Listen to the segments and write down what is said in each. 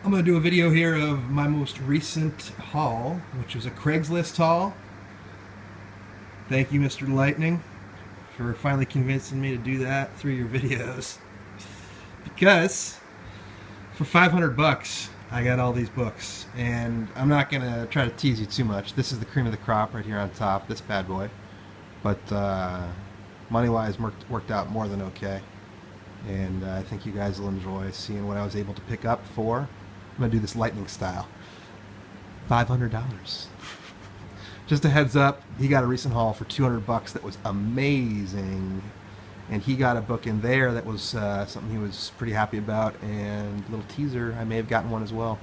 I'm going to do a video here of my most recent haul, which was a Craigslist haul. Thank you, Mr. Lightning, for finally convincing me to do that through your videos. Because for 500 bucks, I got all these books, and I'm not going to try to tease you too much. This is the cream of the crop right here on top, this bad boy. But money-wise, worked out more than okay. And I think you guys will enjoy seeing what I was able to pick up for. I'm going to do this lightning style. $500. Just a heads up, he got a recent haul for 200 bucks that was amazing. And he got a book in there that was something he was pretty happy about. And a little teaser, I may have gotten one as well.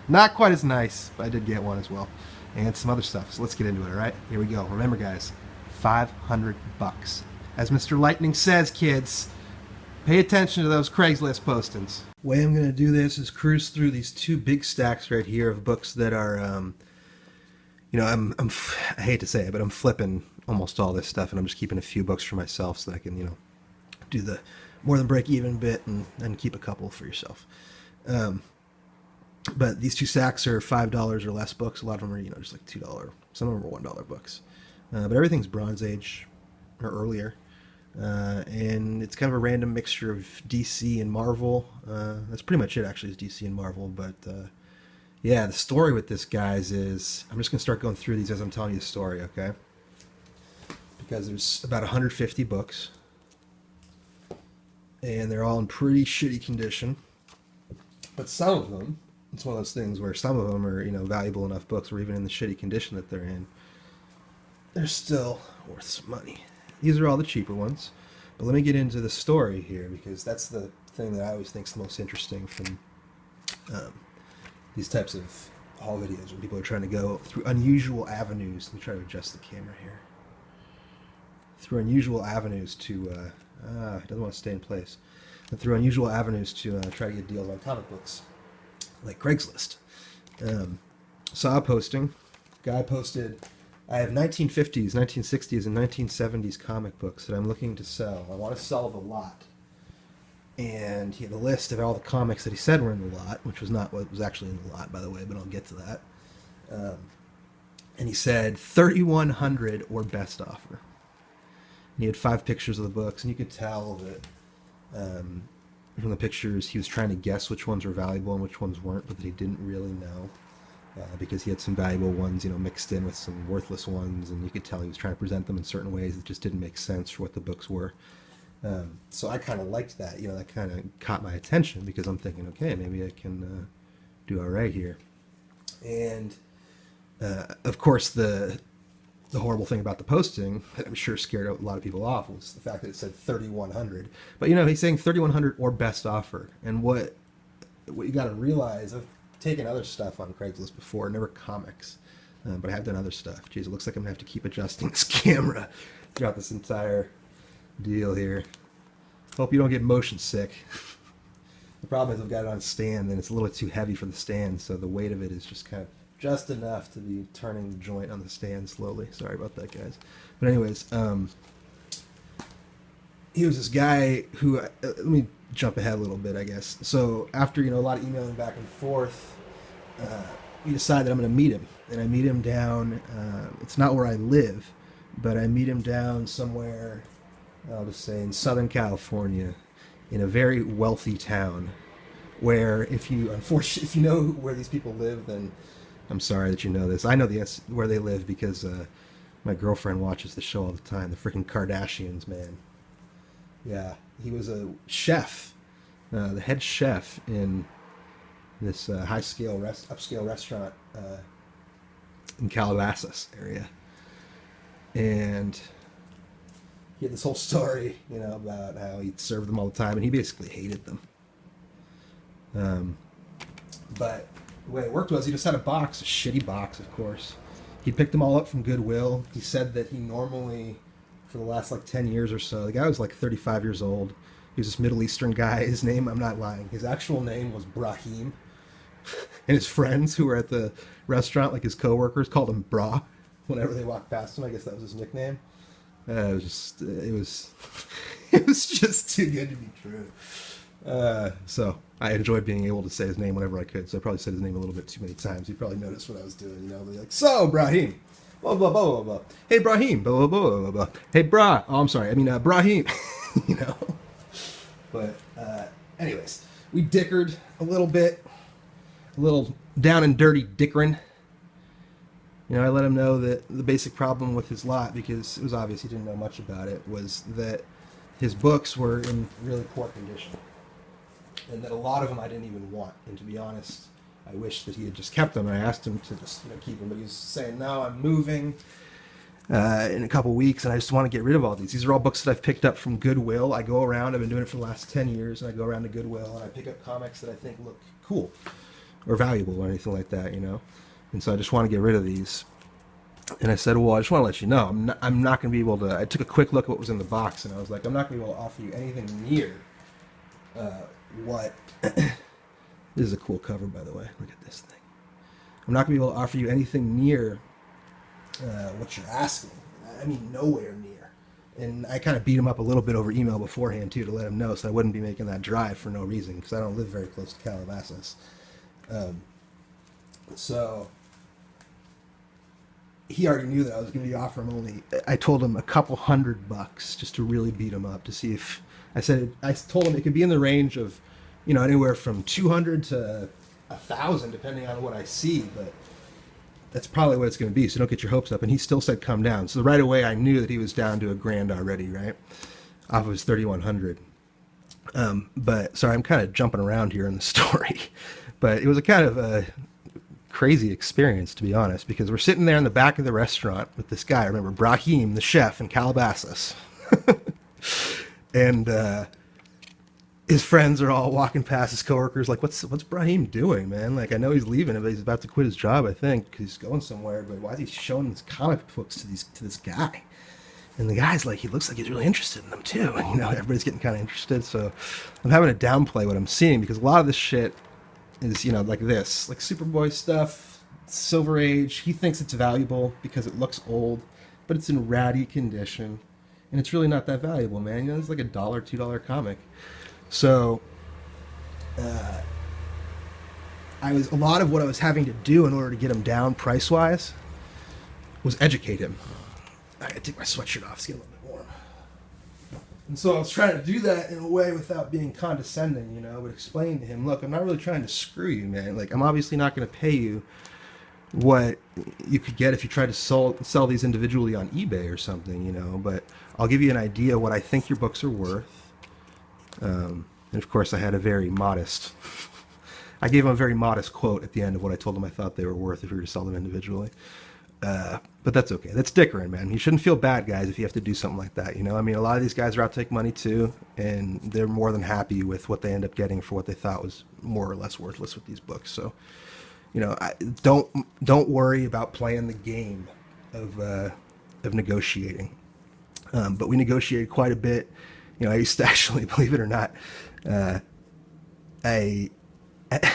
Not quite as nice, but I did get one as well. And some other stuff, so let's get into it, alright? Here we go. Remember guys, 500 bucks. As Mr. Lightning says, kids, pay attention to those Craigslist postings. The way I'm going to do this is cruise through these two big stacks right here of books that are, you know, I hate to say it, but I'm flipping almost all this stuff, and I'm just keeping a few books for myself so that I can, you know, do the more than break even bit and keep a couple for yourself. But these two stacks are $5 or less books. A lot of them are, you know, just like $2. Some of them are $1 books. But everything's Bronze Age or earlier. And it's kind of a random mixture of DC and Marvel. That's pretty much it, actually, is DC and Marvel. But yeah, the story with this, guys, is I'm just going to start going through these as I'm telling you the story, okay? Because there's about 150 books, and they're all in pretty shitty condition. But some of them, it's one of those things where some of them are, you know, valuable enough books where even in the shitty condition that they're in, they're still worth some money. These are all the cheaper ones. But let me get into the story here, because that's the thing that I always think is the most interesting from these types of haul videos, when people are trying to go through unusual avenues. Let me try to adjust the camera here. Through unusual avenues to, it doesn't want to stay in place. But through unusual avenues to try to get deals on comic books, like Craigslist. Saw a posting. Guy posted, I have 1950s, 1960s, and 1970s comic books that I'm looking to sell. I want to sell the lot. And he had a list of all the comics that he said were in the lot, which was not what was actually in the lot, by the way, but I'll get to that. And he said 3,100 or best offer. And he had 5 pictures of the books, and you could tell that from the pictures he was trying to guess which ones were valuable and which ones weren't, but that he didn't really know. Because he had some valuable ones, you know, mixed in with some worthless ones, and you could tell he was trying to present them in certain ways that just didn't make sense for what the books were. So I kind of liked that, you know, that kind of caught my attention, because I'm thinking, okay, maybe I can do all right here. And of course, the horrible thing about the posting that I'm sure scared a lot of people off was the fact that it said 3,100. But you know, he's saying 3,100 or best offer, and what you got to realize, I've taken other stuff on Craigslist before, never comics, but I have done other stuff. Jeez, it looks like I'm gonna have to keep adjusting this camera throughout this entire deal here. Hope you don't get motion sick. The problem is I've got it on a stand, and it's a little too heavy for the stand, so the weight of it is just kind of just enough to be turning the joint on the stand slowly. Sorry about that, guys. But anyways, he was this guy who, let me jump ahead a little bit, I guess. So after, you know, a lot of emailing back and forth, we decided I'm going to meet him. And I meet him down, it's not where I live, but I meet him down somewhere, I'll just say in Southern California, in a very wealthy town, where if you know where these people live, then I'm sorry that you know this. I know where they live because my girlfriend watches the show all the time, the freaking Kardashians, man. Yeah, he was a chef, the head chef in this upscale restaurant in Calabasas area. And he had this whole story, you know, about how he'd served them all the time, and he basically hated them. But the way it worked was he just had a box, a shitty box, of course. He picked them all up from Goodwill. He said that he normally, for the last like 10 years or so, the guy was like 35 years old. He was this Middle Eastern guy. His name, I'm not lying, his actual name was Brahim. And his friends who were at the restaurant, like his coworkers, called him Bra whenever they walked past him. I guess that was his nickname. It was just, it was just too good to be true. So I enjoyed being able to say his name whenever I could. So I probably said his name a little bit too many times. You probably noticed what I was doing. You know, like, so Brahim, blah blah blah blah blah. Hey Brahim, blah blah blah blah blah. Hey Bra. Oh, I'm sorry. I mean Brahim. You know. But anyways, we dickered a little bit, a little down and dirty dickering. You know, I let him know that the basic problem with his lot, because it was obvious he didn't know much about it, was that his books were in really poor condition. And that a lot of them I didn't even want. And to be honest, I wish that he had just kept them. I asked him to just keep them, but he was saying, no, I'm moving in a couple weeks, and I just want to get rid of all these. These are all books that I've picked up from Goodwill. I go around, I've been doing it for the last 10 years, and I go around to Goodwill, and I pick up comics that I think look cool or valuable or anything like that, you know? And so I just want to get rid of these. And I said, well, I just want to let you know, I'm not going to be able to... I took a quick look at what was in the box, and I was like, I'm not going to be able to offer you anything near what... This is a cool cover, by the way. Look at this thing. I'm not going to be able to offer you anything near what you're asking. I mean, nowhere near. And I kind of beat him up a little bit over email beforehand, too, to let him know, so I wouldn't be making that drive for no reason, because I don't live very close to Calabasas. So he already knew that I was going to be offering only, I told him a couple $100 just to really beat him up, to see if, I told him it could be in the range of, you know, anywhere from 200 to 1,000, depending on what I see, but that's probably what it's going to be, so don't get your hopes up. And he still said come down. So right away I knew that he was down to $1,000 already, right? Off of his 3,100. But sorry, I'm kind of jumping around here in the story. But it was a kind of a crazy experience, to be honest, because we're sitting there in the back of the restaurant with this guy, remember, Brahim, the chef in Calabasas. And his friends are all walking past, his coworkers, like, what's Brahim doing, man? Like, I know he's leaving, but he's about to quit his job, I think, because he's going somewhere, but why is he showing his comic books to this guy? And the guy's like, he looks like he's really interested in them too. And, you know, everybody's getting kind of interested. So I'm having to downplay what I'm seeing, because a lot of this shit is, you know, like this, like Superboy stuff, Silver Age. He thinks it's valuable because it looks old, but it's in ratty condition. And it's really not that valuable, man. You know, it's like $1, $2 comic. So a lot of what I was having to do in order to get him down price-wise was educate him. I gotta take my sweatshirt off, it's getting a little bit warm. And so I was trying to do that in a way without being condescending, you know, but explain to him, look, I'm not really trying to screw you, man. Like, I'm obviously not going to pay you what you could get if you tried to sell these individually on eBay or something, you know, but I'll give you an idea what I think your books are worth. And of course I had a very modest, I gave him a very modest quote at the end of what I told him I thought they were worth if we were to sell them individually. But that's okay. That's dickering, man. You shouldn't feel bad, guys, if you have to do something like that, you know? I mean, a lot of these guys are out to take money too, and they're more than happy with what they end up getting for what they thought was more or less worthless with these books. So, you know, don't worry about playing the game of negotiating. But we negotiated quite a bit. You know, I used to actually, believe it or not, kind of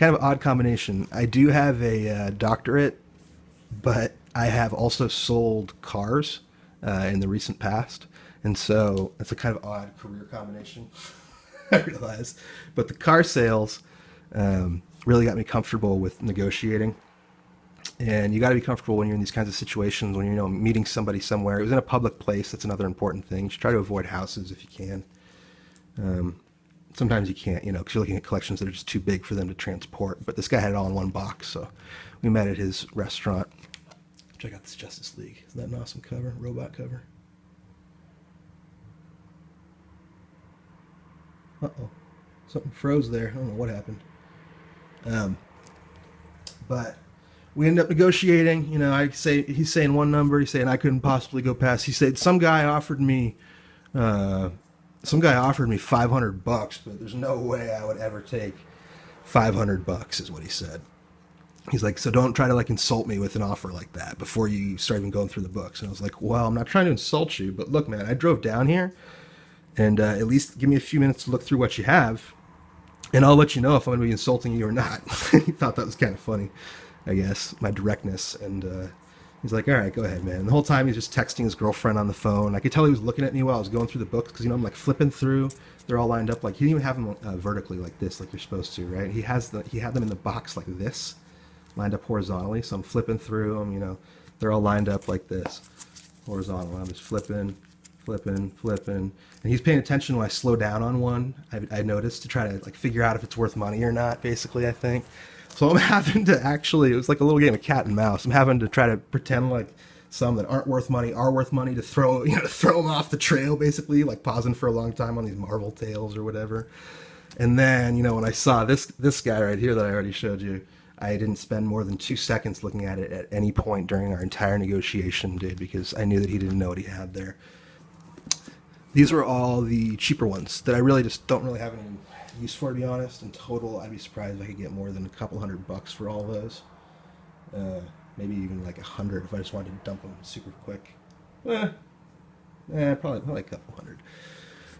an odd combination. I do have a doctorate, but I have also sold cars in the recent past. And so it's a kind of odd career combination, I realize. But the car sales really got me comfortable with negotiating. And you got to be comfortable when you're in these kinds of situations, when you're, you know, meeting somebody somewhere. It was in a public place. That's another important thing. You should try to avoid houses if you can. Sometimes you can't, you know, because you're looking at collections that are just too big for them to transport. But this guy had it all in one box, so we met at his restaurant. Check out this Justice League. Isn't that an awesome cover? Robot cover. Uh-oh. Something froze there. I don't know what happened. But we ended up negotiating. You know, he's saying one number. He's saying I couldn't possibly go past. He said some guy offered me $500, but there's no way I would ever take $500, is what he said. He's like, so don't try to like insult me with an offer like that before you start even going through the books. And I was like, well, I'm not trying to insult you, but look, man, I drove down here, and at least give me a few minutes to look through what you have, and I'll let you know if I'm going to be insulting you or not. He thought that was kind of funny, I guess, my directness and He's like, all right, go ahead, man. And the whole time he's just texting his girlfriend on the phone. I could tell he was looking at me while I was going through the books because, you know, I'm like flipping through. They're all lined up. Like, he didn't even have them vertically like this, like you're supposed to, right? He had them in the box like this, lined up horizontally. So I'm flipping through them, you know. They're all lined up like this, horizontal. I'm just flipping. And he's paying attention when I slow down on one. I noticed to try to like figure out if it's worth money or not, basically, I think. So I'm having to actually, it was like a little game of cat and mouse. I'm having to try to pretend like some that aren't worth money are worth money to throw, you know, to throw them off the trail, basically, like pausing for a long time on these Marvel tales or whatever. And then, you know, when I saw this guy right here that I already showed you, I didn't spend more than 2 seconds looking at it at any point during our entire negotiation, dude, because I knew that he didn't know what he had there. These are all the cheaper ones that I really just don't really have any use for, to be honest. In total, I'd be surprised if I could get more than a couple $100 for all those. Maybe even like 100 if I just wanted to dump them super quick. Probably a couple hundred.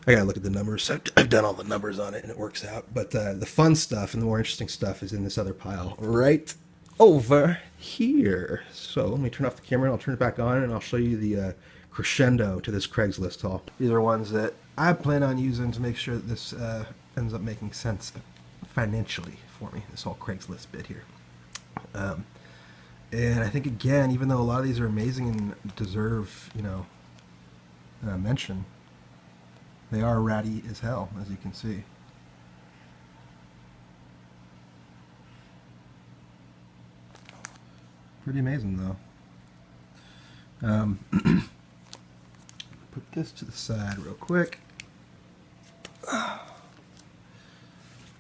I gotta look at the numbers. I've done all the numbers on it and it works out. But the fun stuff and the more interesting stuff is in this other pile right over here. So let me turn off the camera and I'll turn it back on and I'll show you the crescendo to this Craigslist haul. These are ones that I plan on using to make sure that this ends up making sense financially for me, this whole Craigslist bit here. And I think, again, even though a lot of these are amazing and deserve, you know, mention, they are ratty as hell, as you can see. Pretty amazing, though. Put this to the side real quick.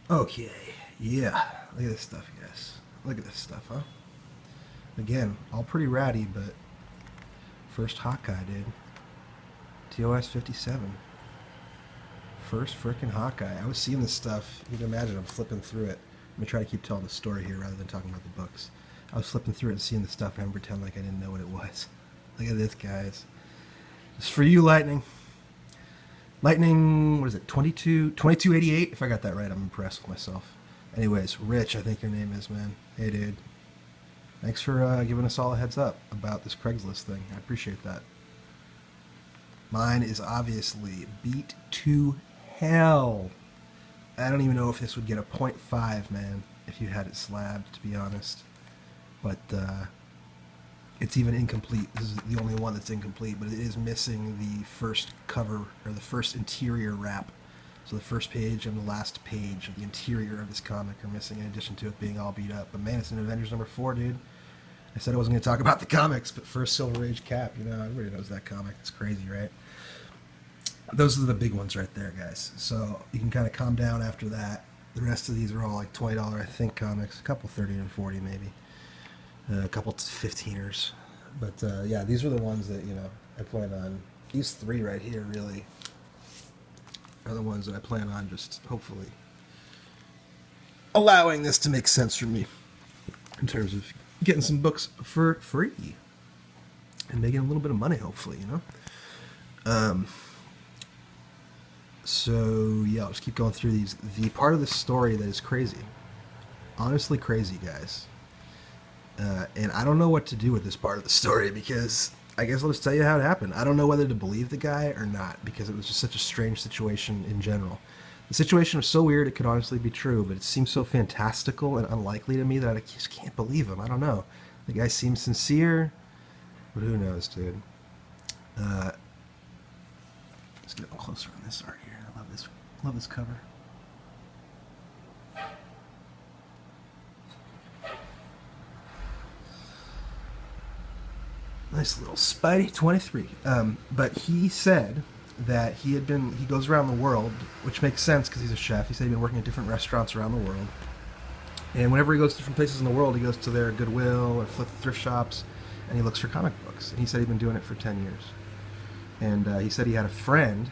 Okay, yeah. Look at this stuff, guys. Look at this stuff, huh? Again, all pretty ratty, but first Hawkeye, dude. TOS 57. First frickin' Hawkeye. I was seeing this stuff. You can imagine I'm flipping through it. Let me try to keep telling the story here rather than talking about the books. I was flipping through it and seeing the stuff and I'm pretending like I didn't know what it was. Look at this, guys. It's for you, Lightning. Lightning, what is it, 2288? If I got that right, I'm impressed with myself. Anyways, Rich, I think your name is, man. Hey, dude. Thanks for giving us all a heads up about this Craigslist thing. I appreciate that. Mine is obviously beat to hell. I don't even know if this would get a 0.5, man, if you had it slabbed, to be honest. But, it's even incomplete. This is the only one that's incomplete, but it is missing the first cover, or the first interior wrap. So the first page and the last page of the interior of this comic are missing, in addition to it being all beat up. But man, it's in Avengers #4, dude. I said I wasn't going to talk about the comics, but first Silver Age Cap, you know, everybody knows that comic. It's crazy, right? Those are the big ones right there, guys. So you can kind of calm down after that. The rest of these are all like $20, I think, comics. A couple 30 and 40, maybe. A couple 15ers. But yeah, these are the ones that, you know, I plan on. These three right here really are the ones that I plan on just hopefully allowing this to make sense for me in terms of getting some books for free and making a little bit of money, hopefully, you know. So yeah, I'll just keep going through these. The part of the story that is crazy, honestly crazy, guys. And I don't know what to do with this part of the story because I guess I'll just tell you how it happened. I don't know whether to believe the guy or not because it was just such a strange situation in general. The situation was so weird it could honestly be true, but it seems so fantastical and unlikely to me that I just can't believe him. I don't know. The guy seems sincere, but who knows, dude. Let's get a little closer on this art here. I love this cover. Nice little Spidey 23. But he said that he goes around the world, which makes sense because he's a chef. He said he'd been working at different restaurants around the world. And whenever he goes to different places in the world, he goes to their Goodwill or thrift shops, and he looks for comic books. And he said he'd been doing it for 10 years. And he said he had a friend.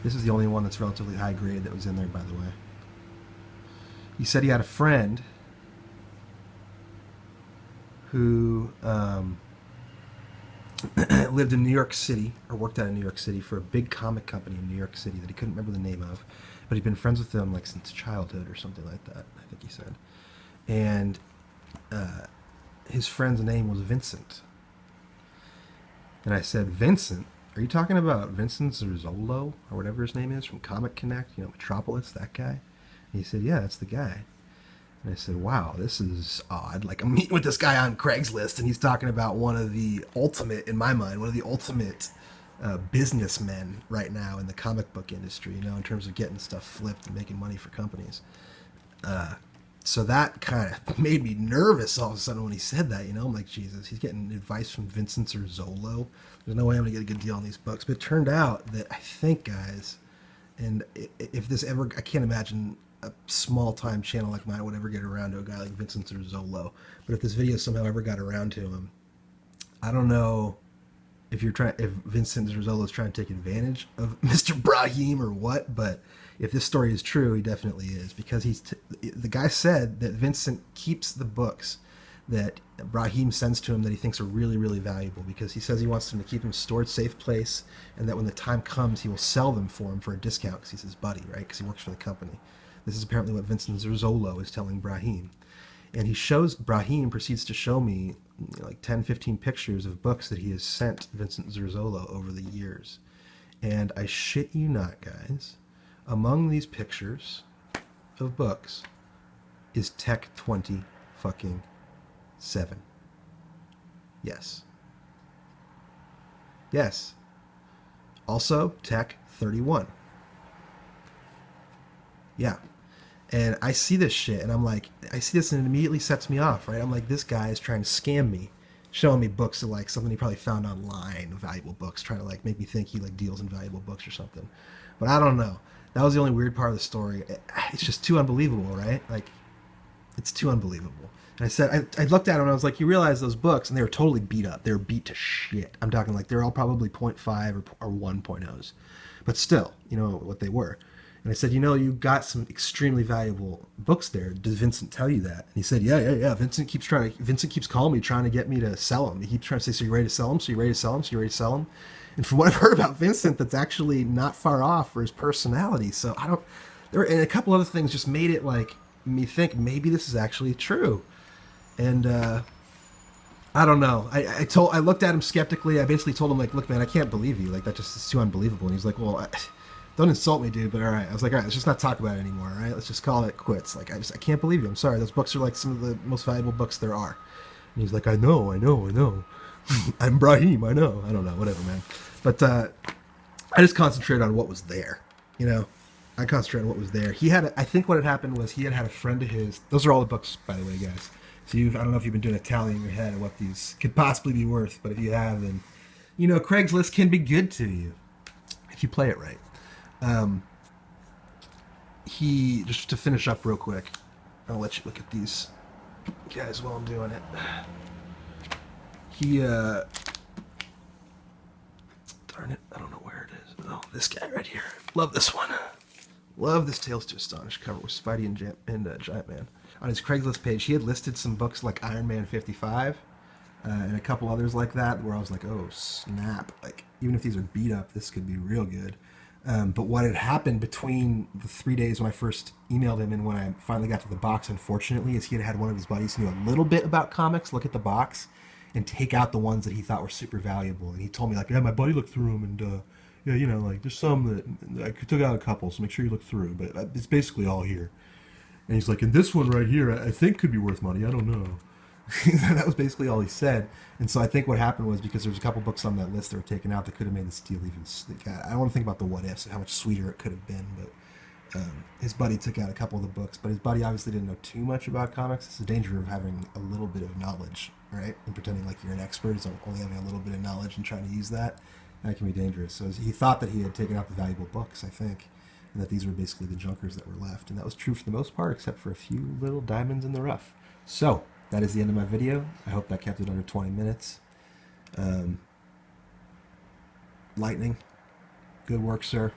This is the only one that's relatively high grade that was in there, by the way. He said he had a friend who lived in New York City, or worked out in New York City for a big comic company in New York City that he couldn't remember the name of, but he'd been friends with them like since childhood or something like that, I think he said. And his friend's name was Vincent. And I said, Vincent, are you talking about Vincent Zerzolo or whatever his name is from Comic Connect, you know, Metropolis, that guy? And he said, yeah, that's the guy. And I said, wow, this is odd. Like, I'm meeting with this guy on Craigslist, and he's talking about one of the ultimate, in my mind, one of the ultimate businessmen right now in the comic book industry, you know, in terms of getting stuff flipped and making money for companies. So that kind of made me nervous all of a sudden when he said that, you know. I'm like, Jesus, he's getting advice from Vincent Zerzolo. There's no way I'm going to get a good deal on these books. But it turned out that I think, guys, and if this ever, I can't imagine a small-time channel like mine would ever get around to a guy like Vincent Zerzolo. But if this video somehow ever got around to him, I don't know if Vincent Zerzolo is trying to take advantage of Mr. Brahim or what, but if this story is true, he definitely is, because the guy said that Vincent keeps the books that Brahim sends to him that he thinks are really, really valuable, because he says he wants them to keep them stored safe place, and that when the time comes, he will sell them for him for a discount because he's his buddy, right? Because he works for the company. This is apparently what Vincent Zerzolo is telling Brahim. And Brahim proceeds to show me, you know, like 10, 15 pictures of books that he has sent Vincent Zerzolo over the years. And I shit you not, guys, among these pictures of books is Tech 20 fucking 7. Yes. Yes. Also, Tech 31. Yeah. And I see this shit, and I'm like, I see this, and it immediately sets me off, right? I'm like, this guy is trying to scam me, showing me books of like something he probably found online, valuable books, trying to like make me think he like deals in valuable books or something. But I don't know. That was the only weird part of the story. It's just too unbelievable, right? Like, it's too unbelievable. And I said, I looked at him and I was like, you realize those books, and they were totally beat up. They were beat to shit. I'm talking like they're all probably 0.5 or 1.0s, but still, you know what they were. And I said, you know, you got some extremely valuable books there. Does Vincent tell you that? And he said, yeah. Vincent keeps calling me, trying to get me to sell them. He keeps trying to say, so you ready to sell them? So you ready to sell them? So you ready to sell them? And from what I've heard about Vincent, that's actually not far off for his personality. So and a couple other things just made it like me think maybe this is actually true. And I don't know. I looked at him skeptically. I basically told him, like, look, man, I can't believe you. Like, that just is too unbelievable. And he's like, well, don't insult me, dude, but all right. I was like, all right, let's just not talk about it anymore, all right? Let's just call it quits. Like, I can't believe you. I'm sorry. Those books are like some of the most valuable books there are. And he's like, I know. I'm Brahim, I know. I don't know, whatever, man. But I just concentrated on what was there, you know? I concentrated on what was there. I think what had happened was he had a friend of his. Those are all the books, by the way, guys. So I don't know if you've been doing a tally in your head of what these could possibly be worth, but if you have, then, you know, Craigslist can be good to you if you play it right. He, just to finish up real quick, I'll let you look at these guys while I'm doing it. Darn it, I don't know where it is. Oh, this guy right here. Love this one. Love this Tales to Astonish cover with Spidey and Giant Man. On his Craigslist page, he had listed some books like Iron Man 55 and a couple others like that, where I was like, oh, snap. Like, even if these are beat up, this could be real good. But what had happened between the 3 days when I first emailed him and when I finally got to the box, unfortunately, is he had one of his buddies who knew a little bit about comics look at the box and take out the ones that he thought were super valuable. And he told me, like, yeah, my buddy looked through them, and yeah, you know, like, there's some that I took out a couple, so make sure you look through. But it's basically all here. And he's like, and this one right here, I think could be worth money. I don't know. That was basically all he said. And so I think what happened was, because there's a couple books on that list that were taken out that could have made this deal even. I don't want to think about the what ifs and how much sweeter it could have been, but his buddy took out a couple of the books. But his buddy obviously didn't know too much about comics. It's the danger of having a little bit of knowledge, right? And pretending like you're an expert, is only having a little bit of knowledge and trying to use that. That can be dangerous. So he thought that he had taken out the valuable books, I think, and that these were basically the junkers that were left. And that was true for the most part, except for a few little diamonds in the rough. So that is the end of my video. I hope that kept it under 20 minutes. Lightning, good work, sir.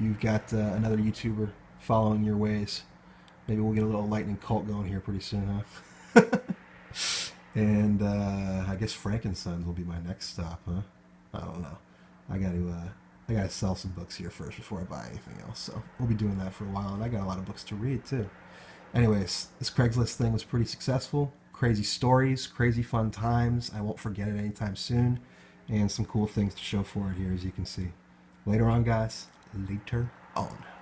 You've got another YouTuber following your ways. Maybe we'll get a little Lightning cult going here pretty soon, huh? And I guess Frankensons will be my next stop, huh? I don't know. I gotta sell some books here first before I buy anything else. So we'll be doing that for a while, and I got a lot of books to read too. Anyways, this Craigslist thing was pretty successful. Crazy stories, crazy fun times. I won't forget it anytime soon. and some cool things to show for it here, as you can see. Later on, guys. Later on.